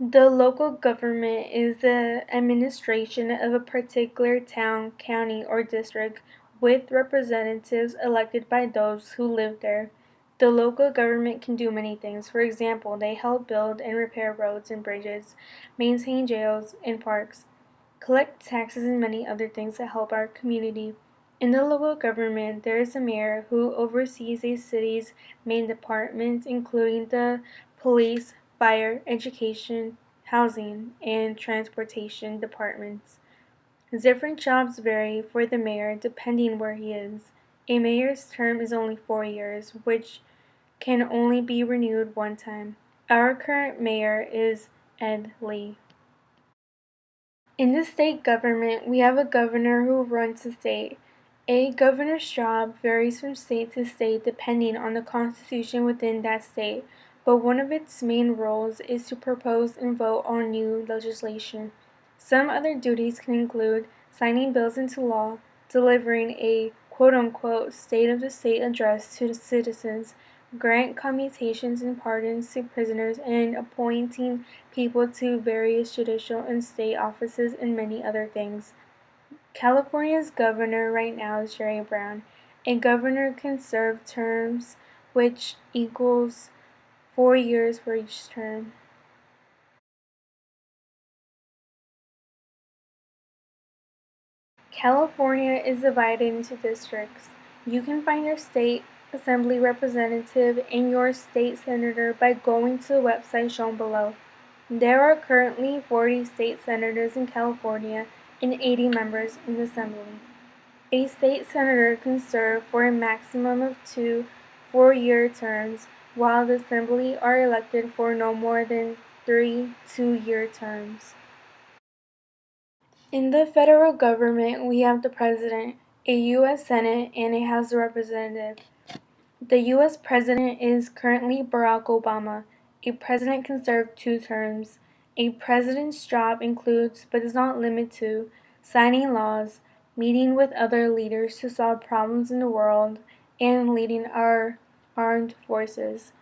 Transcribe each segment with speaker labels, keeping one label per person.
Speaker 1: The local government is the administration of a particular town, county, or district with representatives elected by those who live there. The local government can do many things. For example, they help build and repair roads and bridges, maintain jails and parks, collect taxes, and many other things that help our community. In the local government, there is a mayor who oversees a city's main departments, including the police, fire, education, housing, and transportation departments. Different jobs vary for the mayor depending where he is. A mayor's term is only 4 years, which can only be renewed one time. Our current mayor is Ed Lee. In the state government, we have a governor who runs the state. A governor's job varies from state to state depending on the constitution within that state, but one of its main roles is to propose and vote on new legislation. Some other duties can include signing bills into law, delivering a quote-unquote State of the State address to the citizens, grant commutations and pardons to prisoners, and appointing people to various judicial and state offices, and many other things. California's governor right now is Jerry Brown. A governor can serve terms which equals 4 years for each term. California is divided into districts. You can find your state assembly representative and your state senator by going to the website shown below. There are currently 40 state senators in California and 80 members in the assembly. A state senator can serve for a maximum of 2 4-year terms, while the assembly are elected for no more than 3 2-year terms. In the federal government, we have the President, a U.S. Senate, and a House of Representatives. The U.S. President is currently Barack Obama. A president can serve 2 terms. A president's job includes, but is not limited to, signing laws, meeting with other leaders to solve problems in the world, and leading our armed forces.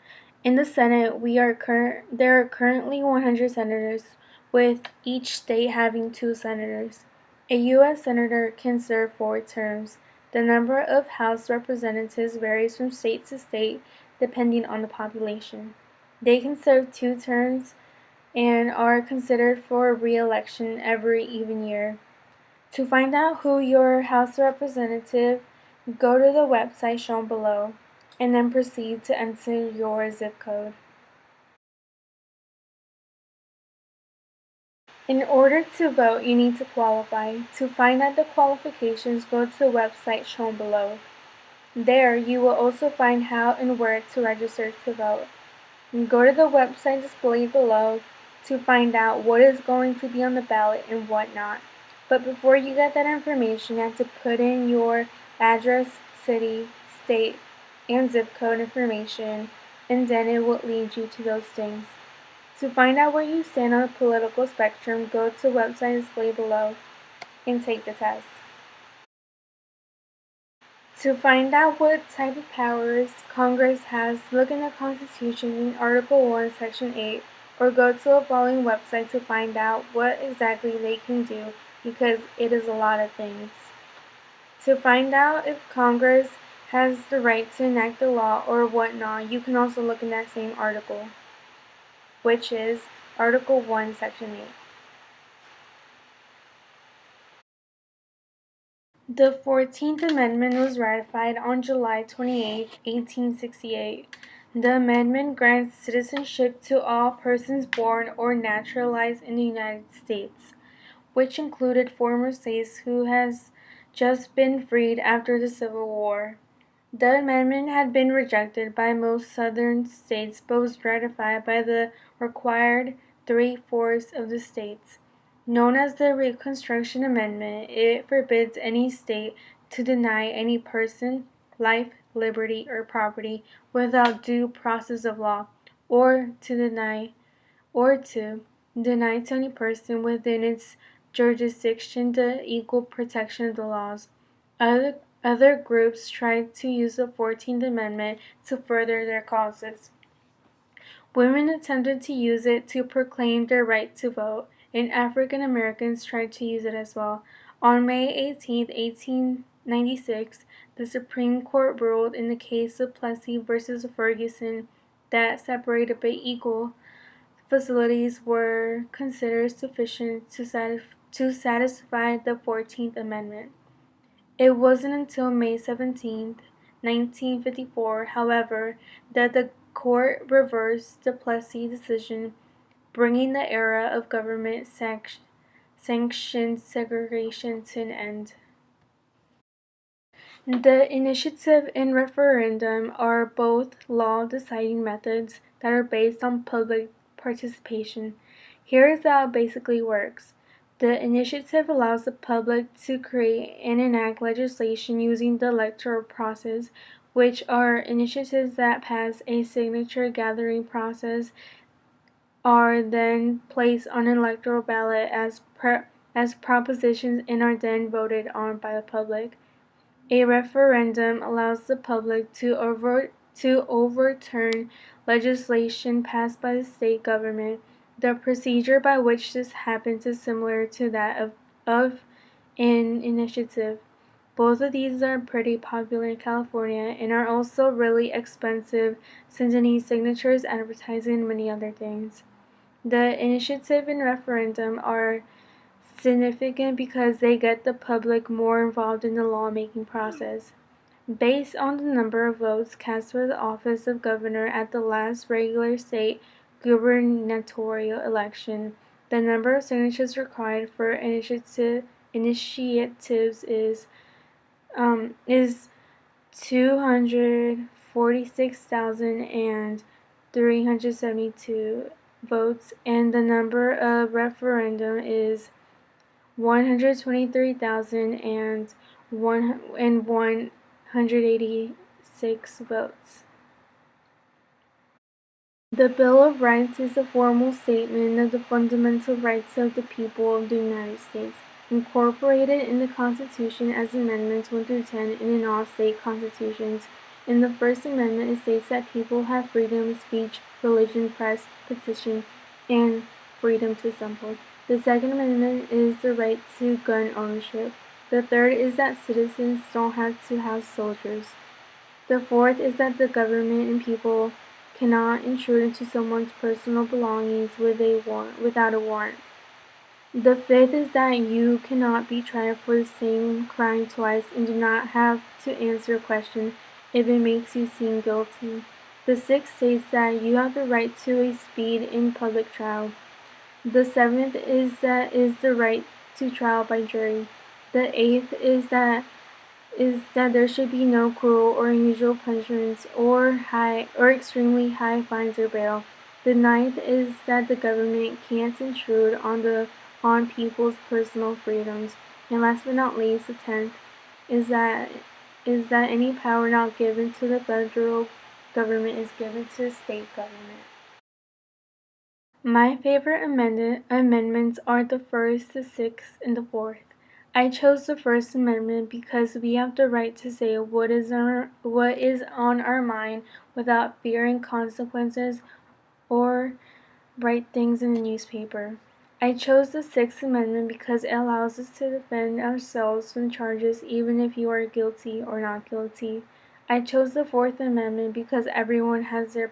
Speaker 1: In the Senate, there are currently 100 senators, with each state having 2 senators. A U.S. senator can serve 4 terms. The number of House representatives varies from state to state depending on the population. They can serve 2 terms and are considered for re-election every even year. To find out who your House representative, go to the website shown below and then proceed to enter your zip code. In order to vote, you need to qualify. To find out the qualifications, go to the website shown below. There, you will also find how and where to register to vote. Go to the website displayed below to find out what is going to be on the ballot and what not. But before you get that information, you have to put in your address, city, state, and zip code information, and then it will lead you to those things. To find out where you stand on the political spectrum, go to the website displayed below and take the test. To find out what type of powers Congress has, look in the Constitution in Article 1, Section 8, or go to the following website to find out what exactly they can do, because it is a lot of things. To find out if Congress has the right to enact the law or whatnot, you can also look in that same article, which is Article 1, Section 8. The 14th Amendment was ratified on July 28, 1868. The amendment grants citizenship to all persons born or naturalized in the United States, which included former slaves who has just been freed after the Civil War. The amendment had been rejected by most southern states but was ratified by the required 3/4 of the states. Known as the Reconstruction Amendment, it forbids any state to deny any person life, liberty, or property without due process of law, or to deny to any person within its jurisdiction the equal protection of the laws. Other groups tried to use the 14th Amendment to further their causes. Women attempted to use it to proclaim their right to vote, and African Americans tried to use it as well. On May 18, 1896, the Supreme Court ruled in the case of Plessy versus Ferguson that separated but equal facilities were considered sufficient to satisfy the 14th Amendment. It wasn't until May 17, 1954, however, that the court reversed the Plessy decision, bringing the era of government sanctioned segregation to an end. The initiative and referendum are both law-deciding methods that are based on public participation. Here is how it basically works. The initiative allows the public to create and enact legislation using the electoral process, which are initiatives that pass a signature gathering process, are then placed on an electoral ballot as propositions and are then voted on by the public. A referendum allows the public to overturn legislation passed by the state government. The procedure by which this happens is similar to that of an initiative. Both of these are pretty popular in California and are also really expensive since it needs signatures, advertising, and many other things. The initiative and referendum are significant because they get the public more involved in the lawmaking process. Based on the number of votes cast for the office of governor at the last regular state gubernatorial election, the number of signatures required for initiatives is 246,372 votes, and the number of referendum is 123,186 votes. The Bill of Rights is a formal statement of the fundamental rights of the people of the United States, incorporated in the Constitution as Amendments 1 through 10 and in all state constitutions. In the First Amendment, it states that people have freedom of speech, religion, press, petition, and freedom to assemble. The Second Amendment is the right to gun ownership. The third is that citizens don't have to have soldiers. The fourth is that the government and people cannot intrude into someone's personal belongings without a warrant. The fifth is that you cannot be tried for the same crime twice and do not have to answer a question if it makes you seem guilty. The sixth states that you have the right to a speedy and public trial. The seventh is the right to trial by jury. The eighth is that there should be no cruel or unusual punishments or extremely high fines or bail. The ninth is that the government can't intrude on people's personal freedoms. And last but not least, the 10th is that any power not given to the federal government is given to the state government. My favorite amendments are the first, the sixth, and the fourth. I chose the First Amendment because we have the right to say what is on our mind without fearing consequences or write things in the newspaper. I chose the Sixth Amendment because it allows us to defend ourselves from charges even if you are guilty or not guilty. I chose the Fourth Amendment because everyone has their